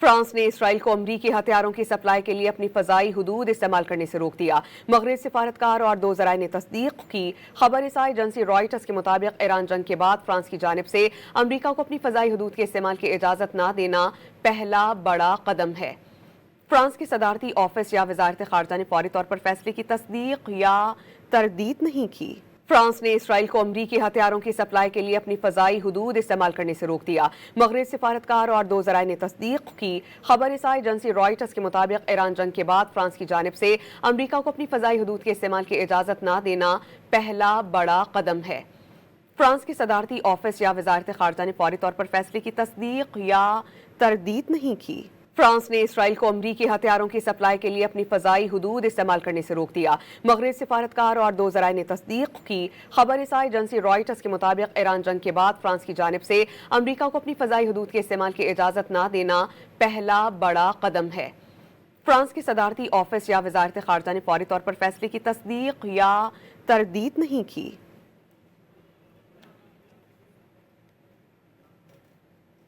France نے اسرائیل کو امریکی ہتھیاروں کی سپلائی کے لیے اپنی فضائی حدود استعمال کرنے سے روک دیا۔ مغربی سفارتکار اور دو ذرائع نے تصدیق کی۔ خبر رساں ایجنسی رائٹرز کے مطابق ایران جنگ کے بعد فرانس کی جانب سے امریکہ کو اپنی فضائی حدود کے استعمال کی اجازت نہ دینا پہلا بڑا قدم ہے۔ فرانس کی صدارتی آفس یا وزارت خارجہ نے فوری طور پر فیصلے کی تصدیق یا تردید نہیں کی۔ فرانس نے اسرائیل کو امریکی ہتھیاروں کی سپلائی کے لیے اپنی فضائی حدود استعمال کرنے سے روک دیا۔ مغربی سفارتکار اور دو ذرائع نے تصدیق کی۔ خبر رساں ایجنسی رائٹرز کے مطابق ایران جنگ کے بعد فرانس کی جانب سے امریکہ کو اپنی فضائی حدود کے استعمال کی اجازت نہ دینا پہلا بڑا قدم ہے۔ فرانس کی صدارتی آفس یا وزارت خارجہ نے فوری طور پر فیصلے کی تصدیق یا تردید نہیں کی۔ فرانس نے اسرائیل کو امریکی ہتھیاروں کی سپلائی کے لیے اپنی فضائی حدود استعمال کرنے سے روک دیا۔ مغربی سفارتکار اور دو ذرائع نے تصدیق کی۔ خبر رساں ایجنسی رائٹرز کے مطابق ایران جنگ کے بعد فرانس کی جانب سے امریکہ کو اپنی فضائی حدود کے استعمال کی اجازت نہ دینا پہلا بڑا قدم ہے۔ فرانس کی صدارتی آفس یا وزارت خارجہ نے فوری طور پر فیصلے کی تصدیق یا تردید نہیں کی۔